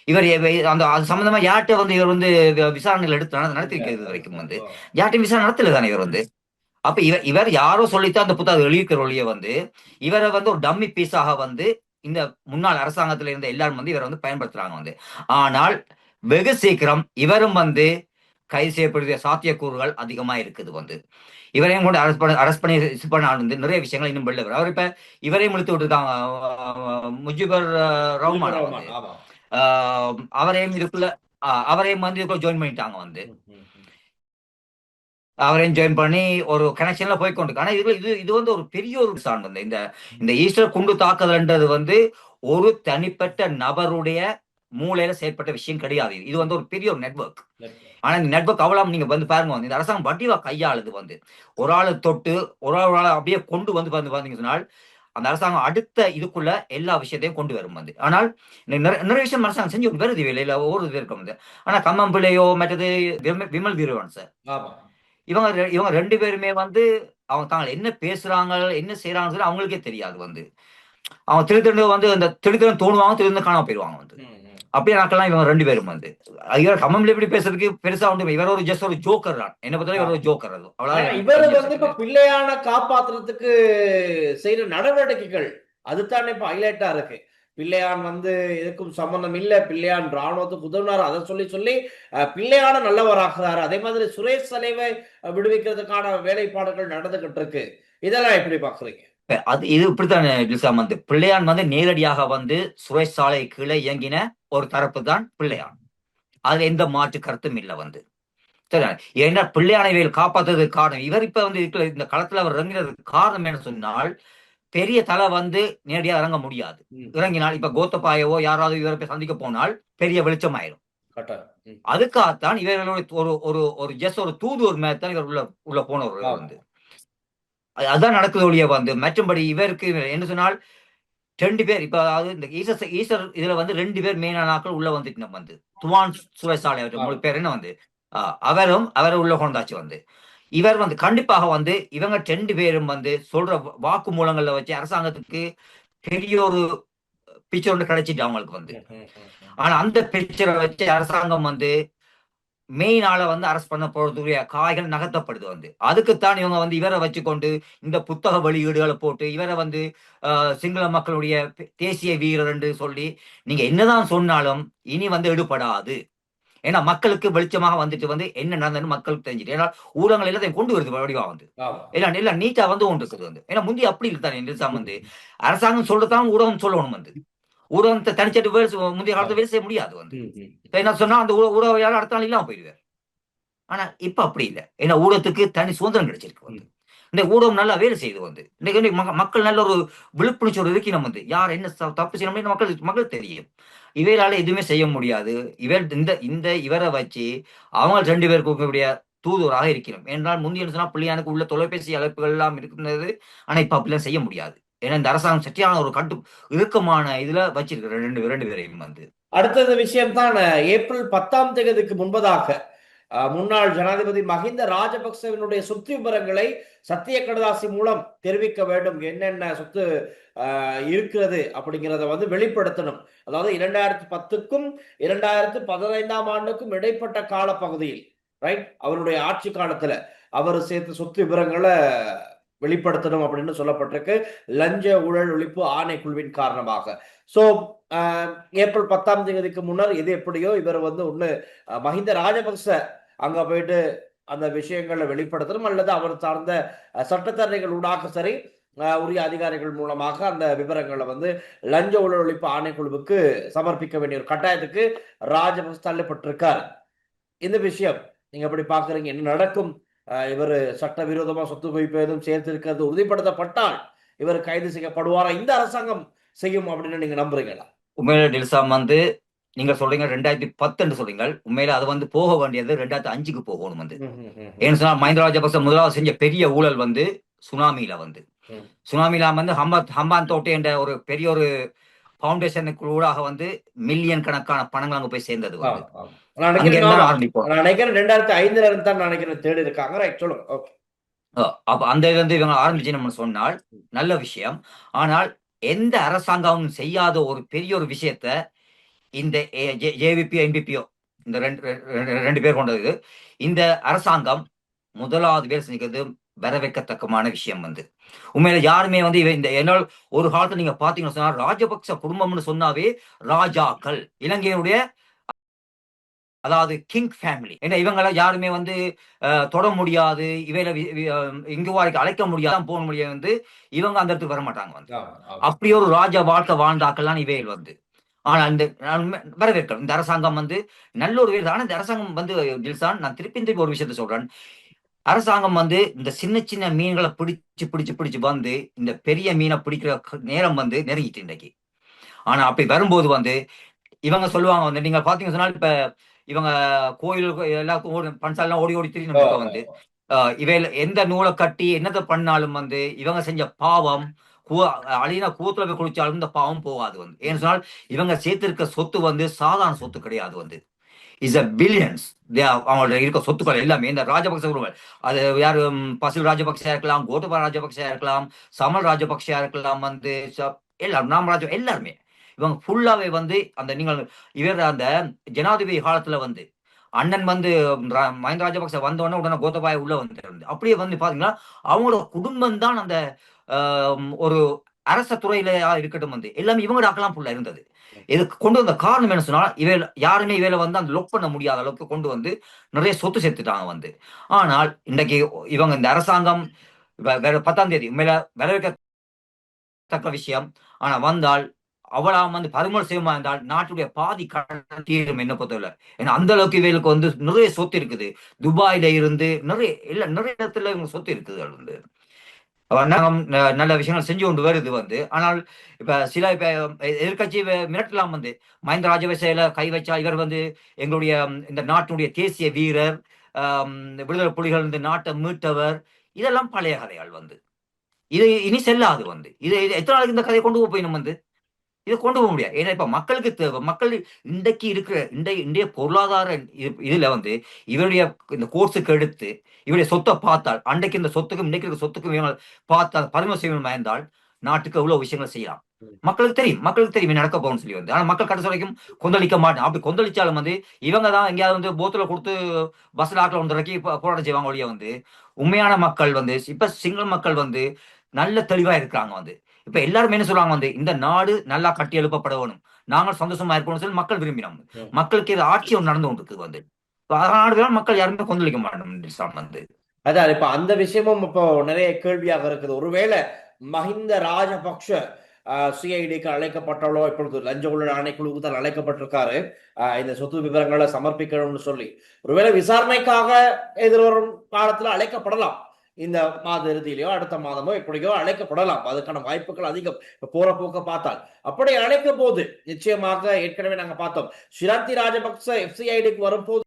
இவர் அந்த அது சம்பந்தமா யார்கிட்ட வந்து இவர் வந்து விசாரணைகள் எடுத்து நடத்திருக்கிறது இது வரைக்கும் வந்து யார்ட்டையும் விசாரணை நடத்தல தானே இவர் வந்து. அப்ப இவர் இவர் யாரோ சொல்லித்தான் அந்த புத்தகம் எழுதியிருக்கிற ஒழிய வந்து இவரை வந்து ஒரு டம்மி பீஸாக வந்து இந்த முன்னாள் அரசாங்கத்தில் இருந்த எல்லாரும் வந்து இவரை வந்து பயன்படுத்துறாங்க வந்து. ஆனால் வெகு சீக்கிரம் இவரும் வந்து கைது செய்யப்படுகிற சாத்தியக்கூறுகள் அதிகமா இருக்குது வந்து. இவரையும் கூட அரெஸ்ட் பண்ணி இது பண்ண வந்து நிறைய விஷயங்கள் இன்னும் வெளில வரும். அவர் இப்ப இவரையும் இழுத்து விட்டுருக்காங்க. முஜிபர் ரஹ்மான் வந்து ஆமா. அவரையும் இதுக்குள்ள அவரையும் வந்து இதுக்குள்ள ஜாயின் பண்ணிட்டாங்க வந்து. ம், ம், ம். அவரையும் ஜாயின் பண்ணி ஒரு கனெக்ஷன்ல போய் கொண்டு. ஆனா இது வந்து ஒரு பெரிய ஒரு சான் வந்து இந்த இந்த ஈஸ்டர் குண்டு தாக்குதல்ன்றது வந்து ஒரு தனிப்பட்ட நபருடைய மூளையில செயற்பட்ட விஷயம் கிடையாது. இது வந்து ஒரு பெரிய ஒரு நெட்வொர்க். ஆனா இந்த நெட்வொர்க் அவ்வளவு நீங்க வந்து பாருங்க வந்து இந்த அரசாங்கம் வடிவா கையாளுது வந்து. ஒரு ஆளை தொட்டு ஒரு ஆளை அப்படியே கொண்டு வந்து பாத்தீங்க சொன்னால் அந்த அரசாங்கம் அடுத்த இதுக்குள்ள எல்லா விஷயத்தையும் கொண்டு வரும் வந்து. ஆனால் நிறைய விஷயம் அரசாங்கம் செஞ்சு வருது இல்ல ஒரு இது இருக்கும் வந்து. ஆனா கம்மம் பிள்ளையோ மற்றது விமல் வீரவன் சார் ஆமா. இவங்க ரெண்டு பேருமே வந்து அவங்க தாங்கள் என்ன பேசுறாங்க என்ன செய்யறாங்கன்னு சொல்லி அவங்களுக்கே தெரியாது வந்து. அவங்க திரு வந்து அந்த திரு தோணுவாங்க, திரு காணாம போயிருவாங்க வந்து. ம், ம். அப்படியே நாட்கள்லாம் இவங்க ரெண்டு பேரும் வந்து இவர் கம்மம்ல எப்படி பேசுறதுக்கு பெருசா ஒன்று இவர் ஒரு ஜஸ்ட் ஒரு ஜோக்கர் தான். என்ன பத்தில இவர் ஒரு ஜோக்கர் அது ஆனா அவ்வளவு இவரு வந்து இப்ப பிள்ளையான காப்பாத்துறதுக்கு செய்யற நடவடிக்கைகள் அதுதானே இப்ப ஹைலைட்டா இருக்கு. பிள்ளையான் வந்து எதுக்கும் சம்பந்தம் இல்ல, பிள்ளையான் ராணுவத்துக்கு உதவினார் அதை சொல்லி சொல்லி பிள்ளையான நல்லவராகிறாரு. அதே மாதிரி சுரேஷ் சலைவை விடுவிக்கிறதுக்கான வேலைப்பாடுகள் நடந்துகிட்டு இருக்கு. இதெல்லாம் எப்படி பாக்குறீங்க? அது இது இப்படித்தான் நிசாம் வந்து பிள்ளையான் வந்து நேரடியாக வந்து சுரேஷ் சாலை கீழே இயங்கின ஒரு தரப்பு தான் பிள்ளையான். அதுல எந்த மாற்று கருத்தும் இல்லை வந்து. சரி, ஏன்னா பிள்ளையானைகள் காப்பாற்றுறதுக்கு காரணம் இவர் இப்ப வந்து இந்த களத்துல அவர் இறங்கினதுக்கு காரணம் என்ன சொன்னால் பெரிய தலை வந்து நேரடியாக இறங்க முடியாது. இறங்கினால் இப்ப கோத்தபாயவோ யாராவது இவரை போய் சந்திக்க போனால் பெரிய வெளிச்சம் ஆயிரும். அதுக்காகத்தான் இவர்களுடைய ஒரு ஒரு ஒரு ஜஸ்ட் ஒரு தூதுவர் மேத்தான் இவர் உள்ள போனவர் வந்து. அதான் நடக்குது ஒழிய வந்து மற்றபடி இவருக்கு என்ன சொன்னால் 2 பேர் இப்ப அதாவது இந்த ஈசர் இதுல வந்து 2 பேர் மெயினான ஆட்கள் உள்ள வந்துட்டு நம்ம வந்து துவான் சுரேசாலை அவரு பேர் என்ன வந்து அவரை உள்ள கொண்டாச்சு வந்து. இவர் வந்து கண்டிப்பாக வந்து இவங்க 2 பேரும் வந்து சொல்ற வாக்கு மூலங்கள்ல வச்சு அரசாங்கத்துக்கு பெரிய ஒரு பிக்சர் ஒன்று கிடைச்சிட்டு அவங்களுக்கு வந்து. ஆனா அந்த பிக்சரை வச்சு அரசாங்கம் வந்து மெயின் ஆளை வந்து அரெஸ்ட் பண்ண போறதுடைய காய்கள் நகர்த்தப்படுது வந்து. அதுக்குத்தான் இவங்க வந்து இவரை வச்சுக்கொண்டு இந்த புத்தக வெளியீடுகளை போட்டு இவரை வந்து சிங்கள மக்களுடைய தேசிய வீரர் என்று சொல்லி நீங்க என்னதான் சொன்னாலும் இனி வந்து எடுபடாது. ஏன்னா மக்களுக்கு வெளிச்சமாக வந்துட்டு வந்து என்ன நடந்ததுன்னு மக்களுக்கு தெரிஞ்சுட்டு. ஏன்னா ஊடகங்கள் எல்லாத்தையும் கொண்டு வருது வடிவா வந்து எல்லாம் நீட்டா வந்து கொண்டு இருக்குது வந்து. ஏன்னா முந்தைய அப்படி இல்லைத்தானே நிசாம் வந்து அரசாங்கம் சொல்றதான் ஊடகம் சொல்லணும் வந்து. ஊடகத்தை தனிச்சட்டு முந்தைய காலத்தை வேலை செய்ய முடியாது வந்து. என்ன சொன்னா அந்த ஊடகம் அடுத்த நாள் இல்லாம போயிடுவார். ஆனா இப்ப அப்படி இல்லை. ஏன்னா ஊடகத்துக்கு தனி சுதந்திரம் கிடைச்சிருக்கு வந்து. இந்த ஊடகம் நல்லா வேலை செய்யுது வந்து. இன்னைக்கு மக்கள் நல்ல ஒரு விழிப்புணர்ச்சி இருக்கணும் வந்து. யார் என்ன தப்பு செய்யணும் மக்களுக்கு தெரியும். இவரால எதுவுமே செய்ய முடியாது. இவரை வச்சு அவங்க 2 பேருக்கு இருக்கக்கூடிய தூதுவராக இருக்கிறோம். என்றால் முந்தைய சொன்னா பிள்ளையானுக்கு உள்ள தொலைபேசி அழைப்புகள் எல்லாம் இருக்கின்றது. ஆனா இப்ப அப்படிலாம் செய்ய முடியாது. ஏன்னா இந்த அரசாங்கம் சட்டியான ஒரு இறுக்கமான இதுல வச்சிருக்கு ரெண்டு பேரையும் வந்து. அடுத்தது விஷயம்தான் ஏப்ரல் 10ஆம் தேதிக்கு முன்பதாக முன்னாள் ஜனாதிபதி மஹிந்த ராஜபக்சவினுடைய சொத்து விவரங்களை சத்திய கடதாசி மூலம் தெரிவிக்க வேண்டும். என்னென்ன சொத்து இருக்கிறது அப்படிங்கிறத வந்து வெளிப்படுத்தணும். அதாவது 2010க்கும் 2015ஆம் ஆண்டுக்கும் இடைப்பட்ட கால பகுதியில், ரைட், அவருடைய ஆட்சி காலத்துல அவர் சேர்த்த சொத்து விவரங்களை வெளிப்படுத்தணும் அப்படின்னு சொல்லப்பட்டிருக்கு, லஞ்ச ஊழல் ஒழிப்பு ஆணைக்குழுவின் காரணமாக. சோ ஏப்ரல் 10ஆம் தேதிக்கு முன்னர் எது எப்படியோ இவர் வந்து ஒண்ணு மஹிந்த ராஜபக்ச அங்க போயிட்டு அந்த விஷயங்களை வெளிப்படுத்தணும், அல்லது அவர் சார்ந்த சட்டத்தரணிகள் ஊடாக சரி உரிய அதிகாரிகள் மூலமாக அந்த விவரங்களை வந்து லஞ்ச ஊழல் ஒழிப்பு ஆணைக்குழுவுக்கு சமர்ப்பிக்க வேண்டிய ஒரு கட்டாயத்துக்கு ராஜபக்ச தள்ளப்பட்டிருக்காரு. இந்த விஷயம் நீங்க எப்படி பாக்குறீங்க? என்ன நடக்கும்? இவர் சட்டவிரோதமா சொத்து குவிப்பு எதுவும் சேர்த்திருக்கிறது உறுதிப்படுத்தப்பட்டால் இவர் கைது செய்யப்படுவாரா? இந்த அரசாங்கம் செய்யும் அப்படின்னு நீங்க நம்புறீங்களா? உண்மையில டில்சாம் வந்து நீங்க சொல்றீங்க 2010 சொல்றீங்க. உண்மையில அது வந்து போக வேண்டியது 2005க்கு போகணும் வந்து. ஏன்னு சொன்னா மஹிந்த ராஜபக்ச முதலாவது செஞ்ச பெரிய ஊழல் வந்து சுனாமியில வந்து சுனாமியில வந்து ஹம்பான் தோட்டை என்ற ஒரு பெரிய ஒரு பவுண்டேஷனுக்கு ஊடாக வந்து மில்லியன் கணக்கான பணங்கள் அங்க போய் சேர்ந்தது வந்து. அங்க இருந்தா ஆரம்பிப்போம். நினைக்கிறேன் 2005ல இருந்து தான் நினைக்கிறேன் தேடி இருக்காங்க. ரைட், சொல்லுங்க. ஓகே. அப்ப அந்த வந்து இவங்க ஆரம்பிச்சு சொன்னால் நல்ல விஷயம். ஆனால் எந்த அரசாங்கமும் செய்யாத ஒரு பெரிய ஒரு விஷயத்த இந்த ஜேவிபி என்பிபிஓ இந்த ரெண்டு பேர் கொண்டது இந்த அரசாங்கம் முதலாவது பேர் செஞ்சது வரவேற்கத்தக்கமான விஷயம் வந்து. உண்மையில யாருமே வந்து இந்த என்னால் ஒரு காலத்துல நீங்க பாத்தீங்கன்னா சொன்னா ராஜபக்ச குடும்பம்னு சொன்னாவே ராஜாக்கள், இலங்கையினுடைய அதாவது கிங் ஃபேமிலி ஏன்னா இவங்கள யாருமே வந்து தொட முடியாது, இவையில இங்கு வரைக்கும் அழைக்க முடியாது, போக முடியாது வந்து இவங்க அந்த இடத்துக்கு வர மாட்டாங்க வந்து. அப்படி ஒரு ராஜா வாழ்க்கை வாழ்ந்தாக்கள்லாம் இவையில் வந்து. ஆனா இந்த வரவேற்கணும் இந்த அரசாங்கம் வந்து நல்ல ஒரு வேலை. ஆனா இந்த அரசாங்கம் வந்து தில்சான், நான் திருப்பி ஒரு விஷயத்த சொல்றேன். அரசாங்கம் வந்து இந்த சின்ன சின்ன மீன்களை பிடிச்சு வந்து இந்த பெரிய மீனை பிடிக்கிற நேரம் வந்து நெருங்கிட்டு இன்னைக்கு. ஆனா அப்படி வரும்போது வந்து இவங்க சொல்லுவாங்க வந்து, நீங்க பாத்தீங்கன்னு சொன்னால் இப்ப இவங்க கோயிலுக்கு எல்லாருக்கும் பன்சாலாம் ஓடி ஓடி திரியும். இப்ப வந்து இவையில எந்த நூலை கட்டி என்னத்தை பண்ணாலும் வந்து இவங்க செஞ்ச பாவம் அழினா கூத்துல போய் குளிச்சாலும் இந்த பாவம் போகாது வந்து. ஏன்னு சொன்னால் இவங்க சேர்த்திருக்க சொத்து வந்து சாதாரண சொத்து கிடையாது வந்து. இஸ் அ பில்லியன்ஸ் அவங்களோட இருக்க சொத்துக்கள் எல்லாமே இந்த ராஜபக்ச குடும்பம். அது யாரு பசில் ராஜபக்சா இருக்கலாம், கோட்டபா ராஜபக்சா இருக்கலாம், சமல் ராஜபக்சா இருக்கலாம் வந்து எல்லாரும் நாமராஜ எல்லாருமே இவங்க ஃபுல்லாவே வந்து அந்த நீங்கள் இவர் அந்த ஜனாதிபதி காலத்துல வந்து அண்ணன் வந்து மஹிந்த ராஜபக்ச வந்தோடனே உடனே கோத்தபாய உள்ள வந்து அப்படியே வந்து பாத்தீங்கன்னா அவங்களோட குடும்பம் தான் அந்த ஒரு அரச துறையில இருக்கட்டும் வந்து எல்லாமே இவங்க டாக்கெல்லாம் ஃபுல்லா இருந்தது. இதுக்கு கொண்டு வந்த காரணம் என்ன சொன்னா இவையில யாருமே இவையில வந்து அந்த லொக் பண்ண முடியாத அளவுக்கு கொண்டு வந்து நிறைய சொத்து சேர்த்துட்டாங்க வந்து. ஆனால் இன்றைக்கு இவங்க இந்த அரசாங்கம் வேற 10ஆம் தேதி உண்மையில வரவேற்கத்தக்க விஷயம். ஆனா வந்தால் அவளாம் வந்து பருமல் செய்யுமா இருந்தால் நாட்டுடைய பாதி கடன் தீரும் என்ன பொறுத்தவரை. ஏன்னா அந்த அளவுக்கு இவங்களுக்கு வந்து நிறைய சொத்து இருக்குது. துபாயில இருந்து நிறைய இடத்துல இவங்க சொத்து இருக்குது வந்து. நல்ல விஷயங்கள் செஞ்சு கொண்டு வருது வந்து. ஆனால் இப்ப சில இப்ப எதிர்கட்சி மிரட்டலாம் வந்து மஹிந்த ராஜபக்சேல கை வச்சா இவர் வந்து எங்களுடைய இந்த நாட்டுடைய தேசிய வீரர், விடுதலை புலிகள் இந்த நாட்டை மீட்டவர், இதெல்லாம் பழைய கதைகள் வந்து. இது இனி செல்லாது வந்து. இது எத்தனை நாளைக்கு இந்த கதையை கொண்டு போய் நம்ம வந்து இதை கொண்டு போக முடியாது. ஏன்னா இப்ப மக்களுக்கு தேவை. மக்கள் இன்றைக்கு இருக்கிற இன்றைய பொருளாதார இதுல வந்து இவருடைய இந்த கோர்ஸுக்கு எடுத்து இவருடைய சொத்தை பார்த்தால் அன்றைக்கு இந்த சொத்துக்கும் இன்றைக்கு இருக்கிற சொத்துக்கும் பார்த்தால் பரிம செய்யணும் இருந்தால் நாட்டுக்கு எவ்வளவு விஷயங்கள் செய்யலாம். மக்களுக்கு தெரியும் நடக்க போகணும்னு சொல்லி வந்து. ஆனா மக்கள் கடைசி வரைக்கும் கொந்தளிக்க மாட்டேன். அப்படி கொந்தளிச்சாலும் வந்து இவங்க தான் எங்கேயாவது வந்து போத்துல கொடுத்து பஸ்ல ஆக்கில் வந்து இறக்கி போராட்டம் செய்வாங்க ஒழிய வந்து உண்மையான மக்கள் வந்து இப்ப சிங்கள மக்கள் வந்து நல்ல தெளிவா இருக்கிறாங்க வந்து. இப்ப எல்லாருமே என்ன சொல்றாங்க வந்து இந்த நாடு நல்லா கட்டி எழுப்பப்பட வேணும், நாங்கள் சந்தோஷமா இருக்கணும்னு சொல்லி மக்கள் விரும்பினோம். மக்களுக்கு இது ஆட்சி ஒன்று நடந்து கொண்டிருக்கு வந்து. அதனால மக்கள் யாருமே கொந்தளிக்க மாட்டோம் வந்து. அதான் இப்ப அந்த விஷயமும் இப்போ நிறைய கேள்வியாக இருக்குது. ஒருவேளை மஹிந்த ராஜபக்ஷ சிஐடிக்கு அழைக்கப்பட்டாலோ, இப்பொழுது லஞ்ச ஊழல் ஆணைக்குழுவுக்கு தான் அழைக்கப்பட்டிருக்காரு இந்த சொத்து விவரங்களை சமர்ப்பிக்கணும்னு சொல்லி. ஒருவேளை விசாரணைக்காக எதிர்வரும் காலத்துல அழைக்கப்படலாம். இந்த மாத இறுதியிலையோ அடுத்த மாதமோ எப்படியோ அழைக்கப்படலாம். அதுக்கான வாய்ப்புகள் அதிகம் போற போக்க பார்த்தால். அப்படி அழைக்கும் போது நிச்சயமாக ஏற்கனவே நாங்க பார்த்தோம் ஷிராந்தி ராஜபக்ச எஃப்சிஐடிக்கு வரும்போது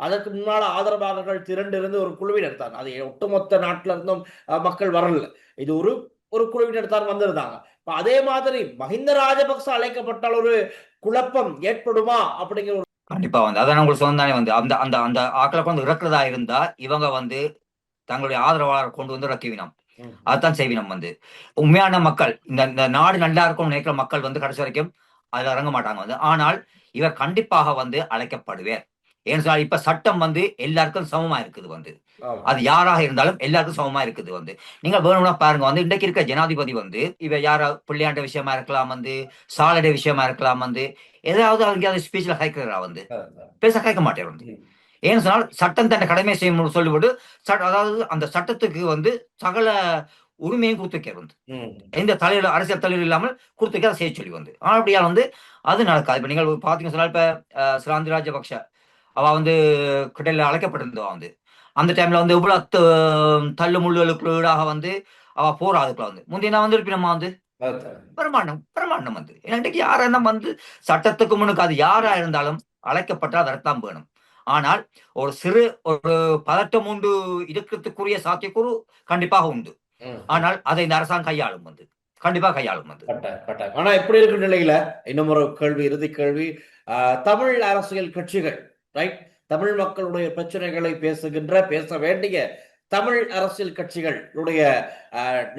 அதற்கு முன்னால ஆதரவாளர்கள் திரண்டு இருந்து ஒரு குழுவை நடத்தாங்க. அது ஒட்டுமொத்த நாட்டில இருந்தும் மக்கள் வரல. இது ஒரு ஒரு குழுவினர் தான் வந்திருந்தாங்க. இப்ப அதே மாதிரி மஹிந்த ராஜபக்ச அழைக்கப்பட்டால் ஒரு குழப்பம் ஏற்படுமா அப்படிங்கிற ஒரு கண்டிப்பா வந்து அதான் நான் உங்களுக்கு சொன்னதானே வந்து அந்த அந்த அந்த ஆக்களை கொண்டு இறக்குறதா இருந்தா இவங்க வந்து தங்களுடைய ஆதரவாளர் கொண்டு வந்து இறக்கிவினம். ம், அதுதான் செய்வினம் வந்து. உண்மையான மக்கள் இந்த இந்த நாடு நல்லா இருக்கும் நினைக்கிற மக்கள் வந்து கடைசி வரைக்கும் அதுல இறங்க மாட்டாங்க வந்து. ஆனால் இவர் கண்டிப்பாக வந்து அழைக்கப்படுவார். ஏன்னு சொன்னா இப்ப சட்டம் வந்து எல்லாருக்கும் சமமா இருக்குது வந்து. ஆமா. அது யாராக இருந்தாலும் எல்லாருக்கும் சமமா இருக்குது வந்து. நீங்க வேணும்னா பாருங்க வந்து இன்றைக்கு இருக்க ஜனாதிபதி வந்து இவ யாரா பிள்ளையாண்ட விஷயமா இருக்கலாம் வந்து, சாலடை விஷயமா இருக்கலாம் வந்து, ஏதாவது எங்கேயாவது ஸ்பீச்ல கேட்கிறா வந்து பேச கேட்க மாட்டேன் வந்து. ம், ஏன்னு சொன்னால் சட்டம் தன்னை கடமை செய்யும் சொல்லிவிட்டு அதாவது அந்த சட்டத்துக்கு வந்து சகல உரிமையும் கொடுத்துருக்க வந்து ம், எந்த தலையில அரசியல் தலைவர் இல்லாமல் கொடுத்துருக்க அதை செய்ய சொல்லி வந்து. ஆனால் அப்படியா வந்து அது நடக்காது. இப்ப நீங்கள் பாத்தீங்கன்னு சொன்னால் இப்ப சிராந்தி ராஜபக்ஷ அவ வந்து கிட்டல அழைக்கப்பட்டிருந்தவா வந்து அந்த டைம்ல வந்து இவ்வளவு தள்ளு முள்ளுகளுக்கு ஈடாக வந்து அவ போறா அதுக்குள்ள வந்து முந்தைய நான் வந்து இருப்பினமா வந்து அதுதான். பிரமாண்டம் பிரமாண்டம் வந்து ஏன்னா இன்றைக்கு யாரா இருந்தாலும் வந்து சட்டத்துக்கு முன்னுக்கு அது யாரா இருந்தாலும் அழைக்கப்பட்டால் அதற்கான் வேணும். ஆனால் ஒரு சிறு ஒரு பதட்டம் உண்டு இருக்கிறதுக்குரிய சாத்தியக்கூறு கண்டிப்பாக உண்டு. ம், ம். ஆனால் அதை இந்த அரசாங்கம் கையாளும் வந்து கண்டிப்பாக கையாளும் வந்து. கட்டாயம், கட்டாயம். ஆனா இப்படி இருக்கிற நிலையில இன்னும் ஒரு கேள்வி, இறுதி கேள்வி. தமிழ் அரசியல் கட்சிகள், ரைட்? தமிழ் மக்களுடைய பிரச்சனைகளை பேசுகின்ற, பேச வேண்டிய தமிழ் அரசியல் கட்சிகளுடைய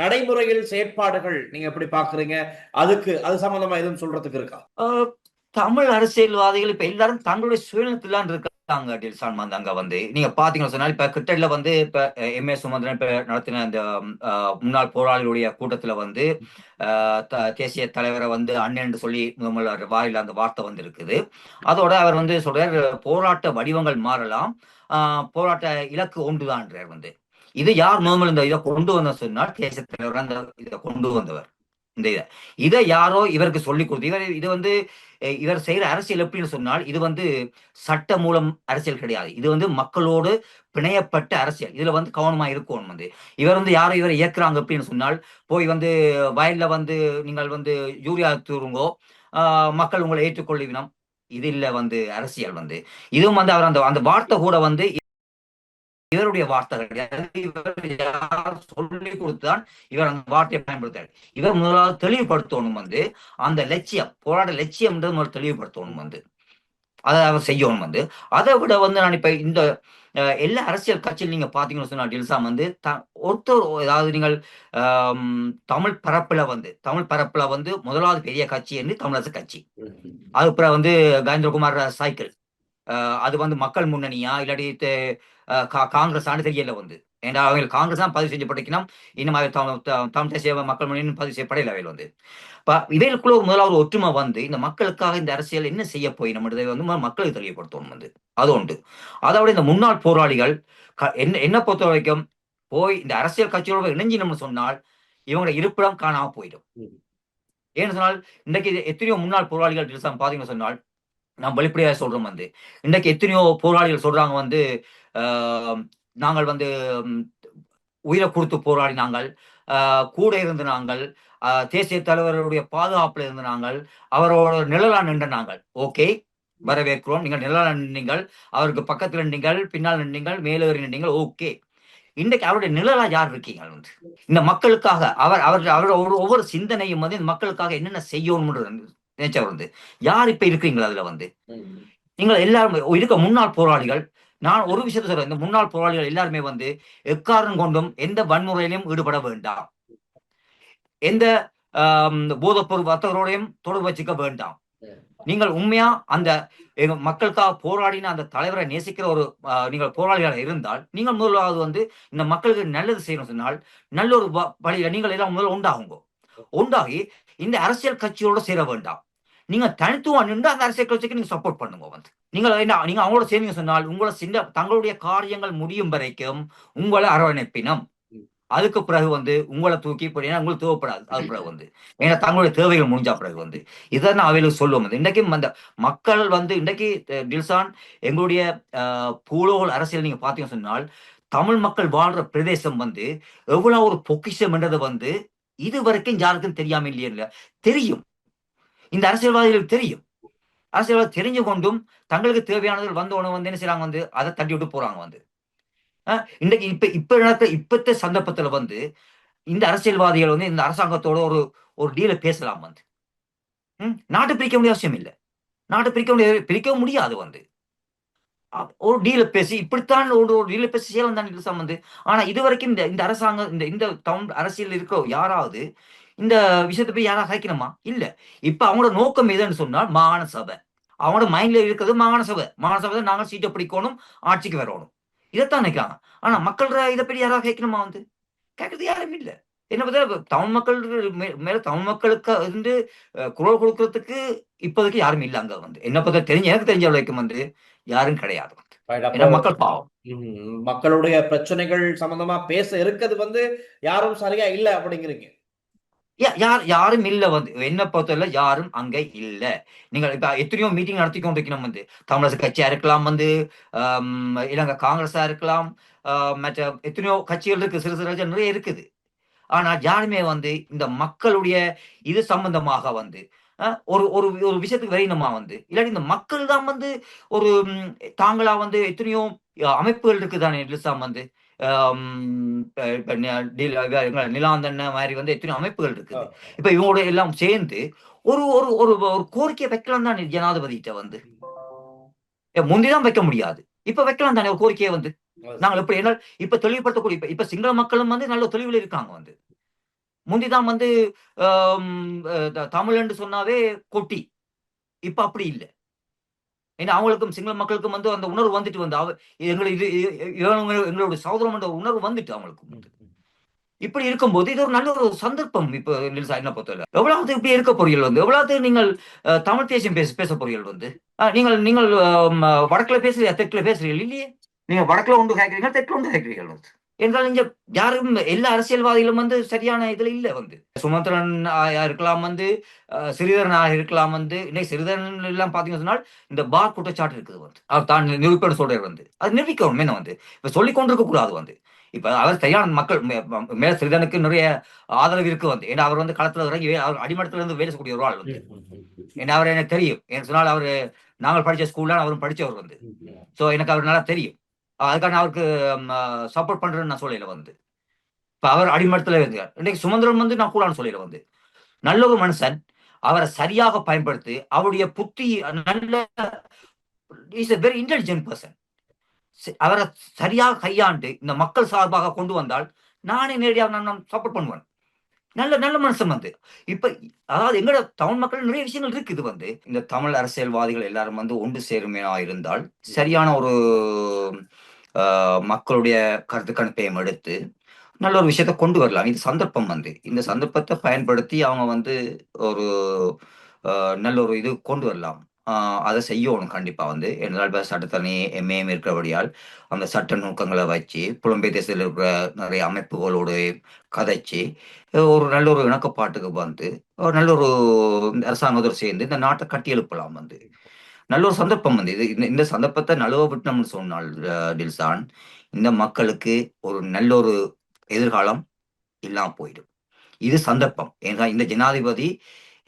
நடைமுறையில் செயற்பாடுகள் நீங்க எப்படி பார்க்குறீங்க? அது சம்பந்தமா எதுவும் சொல்றதுக்கு இருக்கா? ஆஹ் தமிழ் அரசியல்வாதிகள் இப்ப எல்லாரும் தங்களுடைய சுயநலத்தில்தான் இருக்காங்க டில்சான் வந்து அங்க வந்து நீங்க பாத்தீங்கன்னு சொன்னால் இப்ப கிட்டட்ல வந்து இப்ப எம்.ஏ. சுமந்திரன் இப்ப நடத்தின இந்த முன்னாள் போராளிகளுடைய கூட்டத்துல வந்து தேசிய தலைவரை வந்து அண்ணன் என்று சொல்லி முதல்வர் வாயில அந்த வார்த்தை வந்து இருக்குது. அதோட அவர் வந்து சொல்றார் போராட்ட வடிவங்கள் மாறலாம், போராட்ட இலக்கு ஒன்றுதான்றார் வந்து. இது யார் முதல்ல இந்த இதை கொண்டு வந்த சொன்னால் தேசிய தலைவர் அந்த இதை கொண்டு வந்தவர். இந்த இதை யாரோ இவருக்கு சொல்லிக் கொடுத்து இது வந்து இவர் செய்யற அரசியல் எப்படின்னு சொன்னால் இது வந்து சட்ட மூலம் அரசியல் கிடையாது. இது வந்து மக்களோடு பிணையப்பட்ட அரசியல். இதுல வந்து கவனமா இருக்கும் வந்து இவர் வந்து யாரோ இவரை இயக்குறாங்க அப்படின்னு சொன்னால் போய் வந்து வயல்ல வந்து நீங்கள் வந்து யூரியா தூருங்கோ, மக்கள் உங்களை ஏற்றுக்கொள்ளுவினம். இது இல்ல வந்து அரசியல் வந்து. இதுவும் வந்து அவர் அந்த அந்த வார்த்தை கூட வந்து இவருடைய வார்த்தைகள் இவர் யார் சொல்லி கொடுத்தான் இவர் அந்த வார்த்தையை பயன்படுத்தார். இவர் முதலாவது தெளிவுபடுத்தணும் வந்து அந்த லட்சியம் போராட்ட லட்சியம் முதல் தெளிவுபடுத்தணும் வந்து அதை அவர் செய்யணும் வந்து. அதை விட வந்து நான் இப்ப இந்த எல்லா அரசியல் கட்சியில் நீங்க பாத்தீங்கன்னு சொன்னா டில்சாம் வந்து ஒருத்தர் ஏதாவது நீங்கள் தமிழ் பரப்புல வந்து முதலாவது பெரிய கட்சி என்று தமிழரசு கட்சி. அதுக்கப்புறம் வந்து கஜேந்திரகுமார் சைக்கிள், அது வந்து மக்கள் முன்னணியா இல்லாட்டி காங்கிரஸ் ஆண்டு தெரியல வந்து. ஏன்னா அவங்க காங்கிரஸ் தான் பதிவு செஞ்சப்பட்டிருக்கணும். இன்னும் தமிழ் தேசிய மக்கள் முன்னணி பதிவு செய்யப்படல அவையில் வந்து. இவைகளுக்குள்ள முதலாவது ஒற்றுமை வந்து இந்த மக்களுக்காக இந்த அரசியல் என்ன செய்ய போய் நம்ம வந்து மக்களுக்கு தெரியப்படுத்தணும் வந்து. அது உண்டு. அதோட இந்த முன்னாள் போராளிகள் என்ன என்ன பொறுத்த வரைக்கும் போய் இந்த அரசியல் கட்சியோட இணைஞ்சினோம்னு சொன்னால் இவங்களோட இருப்பிடம் காணாம போயிடும். ஏன்னு சொன்னால் இன்றைக்கு எத்தனையோ முன்னாள் போராளிகள் பாத்தீங்கன்னு சொன்னால் நான் வெளிப்படையாக சொல்றோம் வந்து இன்றைக்கு எத்தனையோ போராளிகள் சொல்றாங்க வந்து நாங்கள் வந்து உயிரை கொடுத்து போராடி நாங்கள் கூட இருந்து நாங்கள் தேசிய தலைவருடைய பாதுகாப்புல இருந்து நாங்கள் அவரோட நிழலா நின்ற நாங்கள் ஓகே வரவேற்கிறோம். நீங்கள் நிழலா நின்றீங்கள், அவருக்கு பக்கத்தில் நின்றீங்கள், பின்னால் நின்றீங்கள், மேலேறி நின்றீங்கள், ஓகே. இன்றைக்கு அவருடைய நிழலா யார் இருக்கீங்க வந்து இந்த மக்களுக்காக அவரோட ஒவ்வொரு சிந்தனையும் வந்து இந்த மக்களுக்காக என்னென்ன செய்யணும் நினைச்சவர் வந்து யார் இப்ப இருக்கிறீங்களா அதுல வந்து. நீங்கள் எல்லாருமே இருக்க முன்னாள் போராளிகள். நான் ஒரு விஷயத்த சொல்றேன், இந்த முன்னாள் போராளிகள் எல்லாருமே வந்து எக்காரணம் கொண்டும் எந்த வன்முறையிலும் ஈடுபட வேண்டாம், எந்த போதைப்பொருள் வர்த்தகரோடையும் தொடர்பு வச்சுக்க வேண்டாம். நீங்கள் உண்மையா அந்த மக்களுக்காக போராடின அந்த தலைவரை நேசிக்கிற ஒரு நீங்கள் போராளிகளாக இருந்தால் நீங்கள் முதலாவது வந்து இந்த மக்களுக்கு நல்லது செய்யணும் சொன்னால் நல்ல ஒரு வழியில நீங்கள் எல்லாம் முதல்ல உண்டாகி இந்த அரசியல் கட்சியோட சேர வேண்டாம். நீங்க தனித்துவம் நின்று அந்த அரசியல் கட்சிக்கு நீங்க சப்போர்ட் பண்ணுங்க வந்து. நீங்க அவங்களோட சேர்ந்தீங்க சொன்னால் உங்களை தங்களுடைய காரியங்கள் முடியும் வரைக்கும் உங்களை அரவணைப்பினம். அதுக்கு பிறகு வந்து உங்களை தூக்கி போட்டீங்கன்னா உங்களுக்கு தேவைப்படாது. அது பிறகு வந்து ஏன்னா தங்களுடைய தேவைகள் முடிஞ்சா பிறகு வந்து இதை நான் அவைகளுக்கு சொல்லுவோம் வந்து. இன்றைக்கும் அந்த மக்கள் வந்து இன்றைக்கு டில்சான் எங்களுடைய பூலோகல் அரசியல் நீங்க பாத்தீங்கன்னு சொன்னால் தமிழ் மக்கள் வாழ்ற பிரதேசம் வந்து எவ்வளவு ஒரு பொக்கிஷம் என்றது வந்து இது வரைக்கும் யாருக்கும் தெரியாம இல்லையா தெரியும். இந்த அரசியல்வாதிகளுக்கு தெரியும். அரசியல்வாதி தெரிஞ்சு கொண்டும் தங்களுக்கு தேவையானது வந்த உணவு வந்து என்ன செய்யறாங்க வந்து அதை தட்டி விட்டு போறாங்க வந்து. இன்றைக்கு இப்ப நடக்கிற இப்பத்த சந்தர்ப்பத்துல வந்து இந்த அரசியல்வாதிகள் வந்து இந்த அரசாங்கத்தோட ஒரு ஒரு டீலை பேசலாம் வந்து. நாட்டை பிரிக்க வேண்டிய அவசியம் இல்லை. நாட்டை பிரிக்க முடியாது வந்து. ஒரு டீல பேசி இப்படித்தான் ஒரு டீல பேசி செய்யலாம் தான் இது சம்பந்து. ஆனா இதுவரைக்கும் இந்த இந்த அரசாங்கம் இந்த இந்த டவுன் அரசியல் இருக்கிற யாராவது இந்த விஷயத்தை போய் யாராவது கேட்கணுமா? இல்ல. இப்ப அவங்களோட நோக்கம் எதுன்னு சொன்னால் மாகாண சபை. அவங்களோட மைண்ட்ல இருக்கிறது மாகாண சபை. மாகாண சபை தான் நாங்க சீட்டை பிடிக்கணும், ஆட்சிக்கு வரணும். இதைத்தான் நினைக்கிறாங்க. ஆனா மக்கள் இதை பற்றி யாராவது கேட்கணுமா வந்து? கேட்கறது யாரும் இல்ல. என்ன பார்த்தா தமிழ் மக்கள் மேல தமிழ் மக்களுக்கு வந்து குரல் கொடுக்கறதுக்கு இப்போதைக்கு யாரும் இல்ல அங்க வந்து. என்ன பார்த்தா எனக்கு தெரிஞ்ச வரைக்கும் வந்து யாரும் கிடையாது வந்து. Right. அப்போ ஏன்னா மக்கள் பாவம். மக்களுடைய பிரச்சனைகள் சம்பந்தமா பேச இருக்கிறது வந்து யாரும் சரியா இல்ல அப்படிங்கிறீங்க. யாரும் இல்ல வந்து. என்ன பொறுத்தவரை யாரும் அங்க இல்ல. நீங்கள் இப்ப எத்தனையோ மீட்டிங் நடத்தி கொண்டிருக்கணும் வந்து. தமிழரசு கட்சியா இருக்கலாம் வந்து, இலங்கை காங்கிரஸா இருக்கலாம், மற்ற எத்தனையோ கட்சிகள் இருக்கு, சிறு சிறு நிறைய இருக்குது. ஆனா யாருமே வந்து இந்த மக்களுடைய இது சம்பந்தமாக வந்து ஒரு ஒரு ஒரு விஷயத்துக்கு வரணுமா வந்து. இல்லாட்டி இந்த மக்கள் தான் வந்து ஒரு தாங்களா வந்து எத்தனையோ அமைப்புகள் இருக்குதானே லிசாம் வந்து. இப்ப நிலாந்தன்ன மாதிரி வந்து எத்தனையோ அமைப்புகள் இருக்குது. இப்ப இவங்களோட எல்லாம் சேர்ந்து ஒரு ஒரு ஒரு ஒரு கோரிக்கையை வைக்கலாம் தானே ஜனாதிபதிகிட்ட வந்து. முந்திதான் வைக்க முடியாது. இப்ப வைக்கலாம் தானே ஒரு கோரிக்கையை வந்து. நாங்கள் எப்படி என்ன இப்ப தெளிவுபடுத்தக்கூடிய இப்ப சிங்கள மக்களும் வந்து நல்ல தெளிவில் இருக்காங்க வந்து. முந்திதான் வந்து தமிழ் என்று சொன்னாவே கொட்டி. இப்ப அப்படி இல்ல. ஏன்னா அவங்களுக்கும் சிங்கள மக்களுக்கும் வந்து அந்த உணர்வு வந்துட்டு வந்து எங்களை எங்களுடைய சகோதரம் என்ற உணர்வு வந்துட்டு அவங்களுக்கும் வந்து. இப்படி இருக்கும்போது இது ஒரு நல்ல ஒரு சந்தர்ப்பம். இப்ப என்ன பொறுத்தவரை எவ்வளவு இப்படி இருக்க போறீர்கள் வந்து, எவ்வளவு நீங்கள் தமிழ் தேசியம் பேச போறீர்கள் வந்து. நீங்கள் நீங்கள் வடக்குல பேசுறீங்க, தெற்குல பேசுறீர்கள் இல்லையே. நீங்க வடக்குல ஒன்று கேட்கிறீங்க, தெற்குல ஒன்று கேட்கிறீர்கள் வந்து. என்றால் இங்க யாரும் எல்லா அரசியல்வாதிகளும் வந்து சரியான இதுல இல்ல வந்து. சுமந்திரன் இருக்கலாம் வந்து, சிறிதரனாக இருக்கலாம் வந்து. இன்னைக்கு சிறிதரன் எல்லாம் பாத்தீங்கன்னு சொன்னால் இந்த பார் குற்றச்சாட்டு இருக்குது வந்து. அவர் தான் நிரூபிப்போடு சொல்றாரு வந்து. அது நிரூபிக்கணும் என்ன வந்து. இப்ப சொல்லிக் கொண்டிருக்க கூடாது வந்து. இப்ப அவர் சரியான மக்கள் மேல சிறிதனுக்கு நிறைய ஆதரவு இருக்கு வந்து. ஏன்னா அவர் வந்து களத்துல இறங்கி அவர் அடிமட்டத்துல இருந்து வேலை செய்யக்கூடிய ஒரு ஆள் வந்து. ஏன்னா அவர் எனக்கு தெரியும். ஏன்னு சொன்னால் அவரு நாங்கள் படிச்ச ஸ்கூல்ல அவரும் படிச்சவர் வந்து. சோ எனக்கு அவர் நல்லா தெரியும். அதுக்கான அவருக்கு சப்போர்ட் பண்றேன்னு நான் சொல்லல வந்து. இப்ப அவர் அடிமட்டத்துல இருந்தார். இன்னைக்கு சுமந்திரன் வந்து நான் கூடான்னு சொல்லல வந்து. நல்ல ஒரு மனுஷன். அவரை சரியாக பயன்படுத்தி அவருடைய புத்தி நல்ல is a very intelligent person. அவரை சரியாக கையாண்டு இந்த மக்கள் சார்பாக கொண்டு வந்தால் நானே நேரடியாக நான் சப்போர்ட் பண்ணுவேன். நல்ல நல்ல மனுஷன் வந்து. இப்ப அதாவது எங்கட தமிழ் மக்கள் நிறைய விஷயங்கள் இருக்குது வந்து. இந்த தமிழ் அரசியல்வாதிகள் எல்லாரும் வந்து ஒன்று சேருமையா இருந்தால் சரியான ஒரு மக்களுடைய கருத்து கணிப்பையும் எடுத்து நல்ல ஒரு விஷயத்த கொண்டு வரலாம். இது சந்தர்ப்பம் வந்து. இந்த சந்தர்ப்பத்தை பயன்படுத்தி அவங்க வந்து ஒரு நல்ல ஒரு இது கொண்டு வரலாம். அதை செய்யணும் கண்டிப்பா வந்து. என்றால் இப்ப சட்டத்தரணி எம்ஏஎம் இருக்கிறபடியால் அந்த சட்ட நுணுக்கங்களை வச்சு புலம்பெயர் தேசத்தில் இருக்கிற நிறைய அமைப்புகளோடு கதைச்சு ஒரு நல்ல ஒரு இணக்கப்பாட்டுக்கு வந்து ஒரு நல்ல ஒரு அரசாங்கத்தோடு சேர்ந்து இந்த நாட்டை கட்டி எழுப்பலாம் வந்து. நல்ல ஒரு சந்தர்ப்பம் வந்து. இது இந்த சந்தர்ப்பத்தை நழுவ விட்டோம்னு சொன்னால் டில்சான் இந்த மக்களுக்கு ஒரு நல்ல ஒரு எதிர்காலம் இல்லாம போயிடும். இது சந்தர்ப்பம். ஏன்னா இந்த ஜனாதிபதி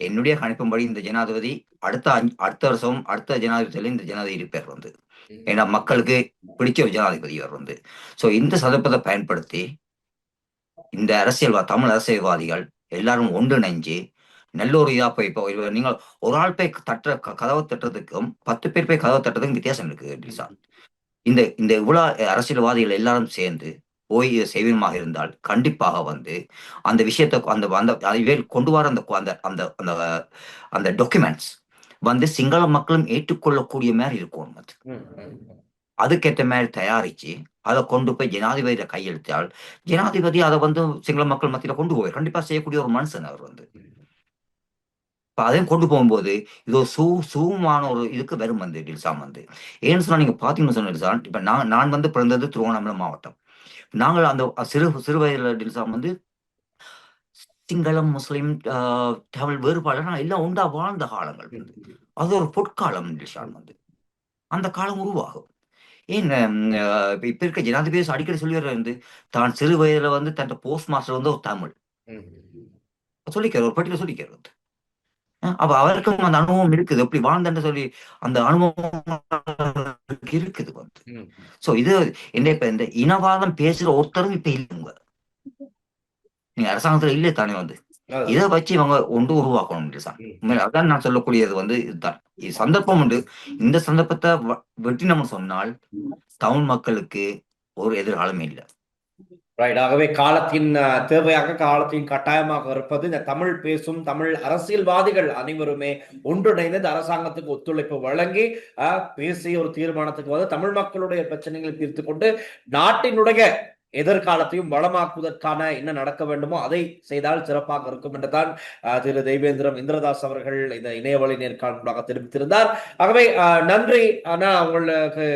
என்னுடைய கணிப்பின்படி இந்த ஜனாதிபதி அடுத்த வருஷம் அடுத்த ஜனாதிபதியில இந்த ஜனாதிபதி இருப்பார் வந்து. ஏன்னா மக்களுக்கு பிடிச்ச ஒரு ஜனாதிபதி அவர் வந்து. சோ இந்த சந்தர்ப்பத்தை பயன்படுத்தி இந்த தமிழ் அரசியல்வாதிகள் எல்லாரும் ஒன்றிணைஞ்சு நல்ல ஒரு இதா போய் இப்போ நீங்கள் ஒரு ஆள் போய் கதவை தட்டுறதுக்கும் 10 பேர் போய் கதவை தட்டுறதுக்கும் வித்தியாசம் இருக்கு டில்சான். இந்த இந்த இவ்வளவு அரசியல்வாதிகள் எல்லாரும் சேர்ந்து போய் செய்வீனமாக இருந்தால் கண்டிப்பாக வந்து அந்த விஷயத்தை அந்த அந்த கொண்டு வர அந்த அந்த அந்த அந்த அந்த டாக்குமெண்ட்ஸ் வந்து சிங்கள மக்களும் ஏற்றுக்கொள்ளக்கூடிய மாதிரி இருக்கும். அதுக்கேற்ற மாதிரி தயாரிச்சு அதை கொண்டு போய் ஜனாதிபதியில கையெழுத்தால் ஜனாதிபதி அதை வந்து சிங்கள மக்கள் மத்தியில கொண்டு போய் கண்டிப்பா செய்யக்கூடிய ஒரு மனுஷன் அவர் வந்து. இப்ப அதையும் கொண்டு போகும்போது இது ஒரு சுகமான ஒரு இதுக்கு வரும் வந்து டில்சாம் வந்து. ஏன்னு சொன்னா நீங்க பாத்தீங்கன்னு சொன்ன டில்சான், இப்ப நான் வந்து பிறந்தது திருவண்ணாமலை மாவட்டம். நாங்கள் அந்த சிறு வயதுல டில்சாம் வந்து சிங்களம், முஸ்லிம், தமிழ் வேறுபாடு எல்லாம் உண்டா வாழ்ந்த காலங்கள் வந்து. அது ஒரு பொற்காலம் டில்சான் வந்து. அந்த காலம் உருவாகும். ஏன் இப்ப இருக்க ஜனாதிபதி அடிக்கடி சொல்லி வந்து தான் சிறு வயதுல வந்து தன் போஸ்ட் மாஸ்டர் வந்து ஒரு தமிழ் சொல்லிக்கிறார், ஒரு பட்டியல சொல்லிக்கிறார் வந்து. அப்ப அவருக்கும் அந்த அனுபவம் இருக்குது, எப்படி வாழ்ந்தன்னு சொல்லி அந்த அனுபவம் இருக்குது வந்து. சோ இது என்ன இப்ப இந்த இனவாதம் பேசுற ஒருத்தரும் இப்ப இல்லைங்க. நீங்க அரசாங்கத்துல இல்ல தானே அதான். இதை வச்சு இவங்க ஒன்று உருவாக்கணும் சார். உண்மையில அதான் நான் சொல்லக்கூடியது இதுதான். இது சந்தர்ப்பம் உண்டு. இந்த சந்தர்ப்பத்தை வெட்டினோம்னு சொன்னால் தமிழ் மக்களுக்கு ஒரு எதிர்காலமே இல்லை. ரைட். ஆகவே காலத்தின் தேவையாக, காலத்தின் கட்டாயமாக இருப்பது இந்த தமிழ் பேசும் தமிழ் அரசியல்வாதிகள் அனைவருமே ஒன்றிணைந்து இந்த அரசாங்கத்துக்கு ஒத்துழைப்பு வழங்கி பேசி ஒரு தீர்மானத்துக்கு வந்து தமிழ் மக்களுடைய பிரச்சனைகளை தீர்த்து கொண்டு நாட்டினுடைய எதிர்காலத்தையும் வளமாக்குவதற்கான என்ன நடக்க வேண்டுமோ அதை செய்தால் சிறப்பாக இருக்கும் என்றுதான் திரு தெய்வேந்திரம் இந்திரதாஸ் அவர்கள் இந்த இணையவழி நேர்காணலாக தெரிவித்திருந்தார். ஆகவே நன்றி. ஆனா உங்களுக்கு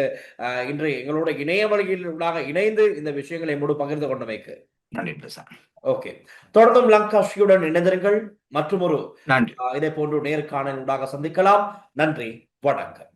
இன்று எங்களோட இணையவழியிலாக இணைந்து இந்த விஷயங்களை முழு பகிர்ந்து கொண்டமைக்கு நன்றி சார். ஓகே, தொடர்ந்தும் லங்காஷியுடன் இணைந்திருங்கள். மற்றும் ஒரு நன்றி. இதே போன்று நேர்காணல் ஊடாக சந்திக்கலாம். நன்றி, வணக்கம்.